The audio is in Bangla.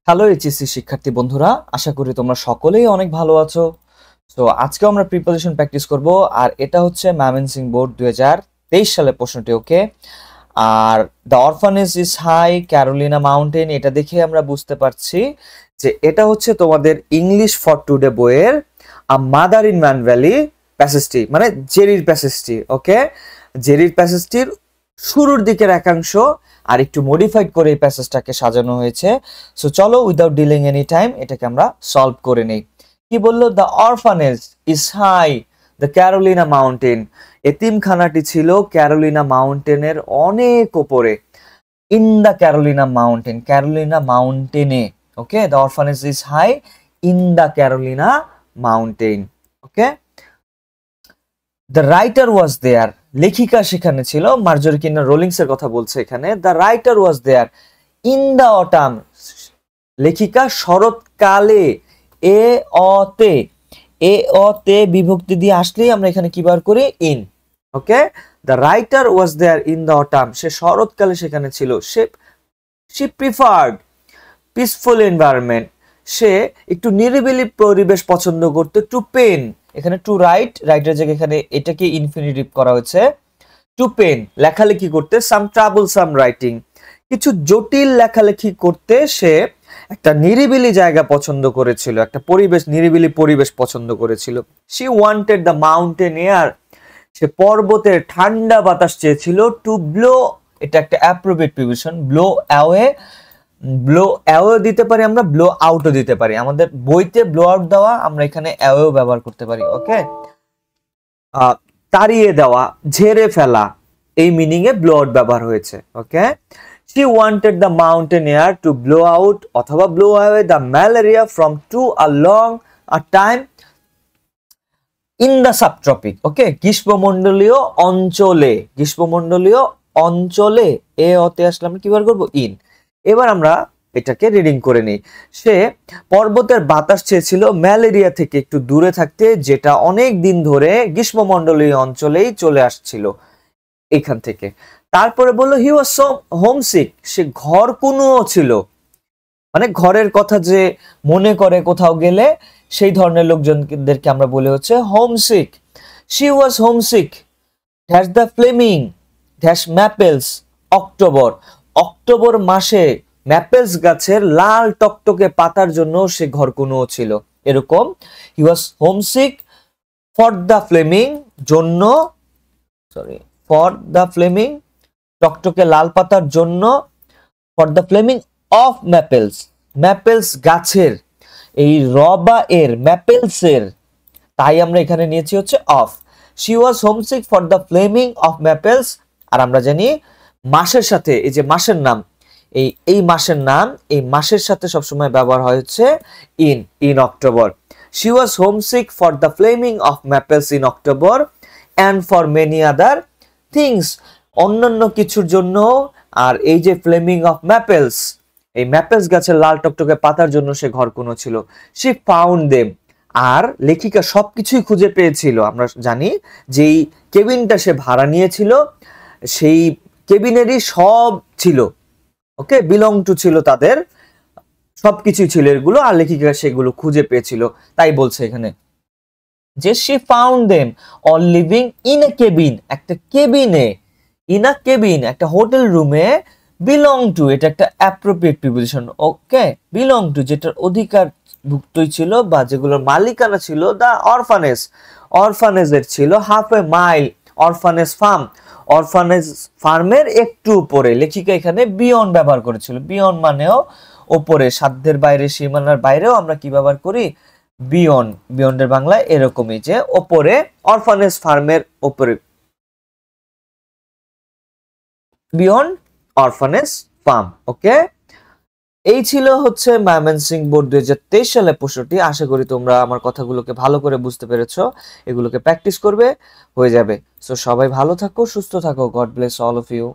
হ্যালো এইচএসসি শিক্ষার্থী বন্ধুরা, আশা করি তোমরা সকলেই অনেক ভালো আছো। তো আজকে আমরা প্রিপারেশন প্র্যাকটিস করব, আর এটা হচ্ছে ময়মনসিংহ বোর্ড 2023 সালের প্রশ্নটি। ওকে, আর the orphanage is high Carolina mountain, এটা দেখে আমরা বুঝতে পারছি যে এটা হচ্ছে তোমাদের ইংলিশ ফর টুডে বইয়ের a mother in Mannville প্যাসেজটি, মানে জেরির প্যাসেজটি। ওকে, জেরির প্যাসেজটির শুরুর দিকের একাংশ আর একটু মডিফাইড করে এই প্যাসেজটাকে সাজানো হয়েছে। সো চলো উইদাউট ডিলেইং এনি টাইম এটাকে আমরা সলভ করে নেই। কি বললো? The orphanage is high the Carolina mountain, এতিমখানাটি ছিল ক্যারোলিনা মাউন্টেনের অনেক উপরে। In the Carolina mountain, Carolina মাউন্টেনে। Okay, the orphanage is high in the Carolina mountain. Okay, the writer was there, লেখিকা সেখানে ছিল। মার্জরি কিন্ডার রোলিংস এর কথা বলছে এখানে। The writer was there in the autumn, লেখিকা শরৎকালে। এ অতে, এ অতে বিভক্তি দিয়ে আসলেই আমরা এখানে কি বার করি? In. Okay, the writer was there in the autumn, সে শরৎকালে সেখানে ছিল। সে প্রিফার্ড পিসফুল এনভায়রনমেন্ট, সে একটু নিরিবিলি পরিবেশ পছন্দ করতো। টু পেন, এখানে টু রাইট, রাইটের জায়গায় এখানে এটাকে ইনফিনিটিভ করা হয়েছে। টু পেন, লেখালেখি করতে। সাম ট্রাবলসাম রাইটিং, কিছু জটিল লেখালেখি করতে সে একটা নিরিবিলি জায়গা পছন্দ করেছিল, একটা পরিবেশ, নিরিবিলি পরিবেশ পছন্দ করেছিল। She wanted the mountain air, সে পর্বতের ঠান্ডা বাতাস চেয়েছিল। টু ব্লো, এটা একটা appropriate preposition. Blow away, blow away দিতে পারি আমরা, ব্লো আউটও দিতে পারি। আমাদের বইতে ব্লো আউট দেওয়া, আমরা এখানে অ্যাওয়েও ব্যবহার করতে পারি। ওকে, তাড়িয়ে দেওয়া, ঝেড়ে ফেলা, এই মিনিং এ ব্লো আউট ব্যবহার হয়েছে। ওকে, she wanted the mountain air to blow out অথবা blow away the malaria from to a long a time in the subtropic. ওকে, গ্রীষ্মমণ্ডলীয় অঞ্চলে, গ্রীষ্মমণ্ডলীয় অঞ্চলে। এ অতে আসলে আমরা কি বার করব? ইন। এবার আমরা এটাকে রিডিং করে নিই। সে পর্বতের বাতাস চেয়েছিল ম্যালেরিয়া থেকে একটু দূরে থাকতে, যেটা অনেক দিন ধরে গ্রীষ্মমণ্ডলীয় অঞ্চলেই চলে আসছিল এখান থেকে। তারপরে বললো হি ওয়াজ সো হোমসিক, সে ঘর কুনুও ছিল, মানে ঘরের কথা যে মনে করে কোথাও গেলে, সেই ধরনের লোকজনদেরকে আমরা বলে হচ্ছে homesick. She was homesick dash the flaming dash maples October, October মাসে ম্যাপেলস গাছের লাল টকটকে পাতার জন্য সে ঘর কুনুও ছিল। এরকম হি ওয়াজ হোমসিক ফর দ্য ফ্লেমিং, জন্য, সরি, ফর দ্য ফ্লেমিং, টকটকে লাল পাতার জন্য। ফর দ্য ফ্লেমিং অফ ম্যাপেলস, ম্যাপেলস গাছের, এই রবা এর, ম্যাপেলস এর, তাই আমরা এখানে নিয়েছি হচ্ছে of. She was homesick for the flaming of maples. আর আমরা জানি মাসের সাথে, এই যে মাসের নাম, এই মাসের নাম, এই মাসের সাথে সবসময় ব্যবহার হয় হচ্ছে in, in October. She was homesick for the flaming of maples in October and for many other things, অন্যান্য কিছুর জন্য। আর এই যে ফ্লেমিং অফ ম্যাপেলস, এই ম্যাপেলস গাছের লাল টকটকে পাতার জন্য সে ঘর কোনো ছিল। শি ফাউন্ড দেম, আর লেখিকা সবকিছুই খুঁজে পেয়েছিল। আমরা জানি যে এই কেবিনটা সে ভাড়া নিয়েছিল, সেই কেবিনেরই সব ছিল। ওকে, বিলং টু ছিল তাদের, সবকিছুই ছিল এগুলো, আর লেখিকা সেগুলো খুঁজে পেয়েছিল। তাই বলছে এখানে যে she found them all living in a cabin, একটা কেবিনে, in a cabin, একটা হোটেল রুমে। belong to, এটা একটা appropriate preposition. Okay, belong to, যেটার অধিকারভুক্তই ছিল বা যেগুলোর মালিকানা ছিল দা অরফানেজ, অরফানেজের ছিল হাফ এ মাইল অরফানেজ ফার্ম, অরফানেজ ফার্মের একটু উপরে। লেখিকা এখানে বিয়ন্ড ব্যবহার করেছিল। বিয়ন্ড মানেও ওপরে, সাধ্যের বাইরে, সীমানার বাইরেও আমরা কি ব্যবহার করি? বিয়ন্ড। বিয়ন্ডের বাংলায় এরকমই, যে ওপরে, অরফানেজ ফার্মের ওপরে, বিয়ন্ড অরফানেজ ফার্ম। ওকে, এই ছিল হচ্ছে ময়মনসিংহ বোর্ড 2023 সালের প্রশ্নটি। আশা করি তোমরা আমার কথাগুলোকে ভালো করে বুঝতে পেরেছো, এগুলোকে প্র্যাকটিস করবে, হয়ে যাবে। সো সবাই ভালো থাকো, সুস্থ থাকো। God bless all of you.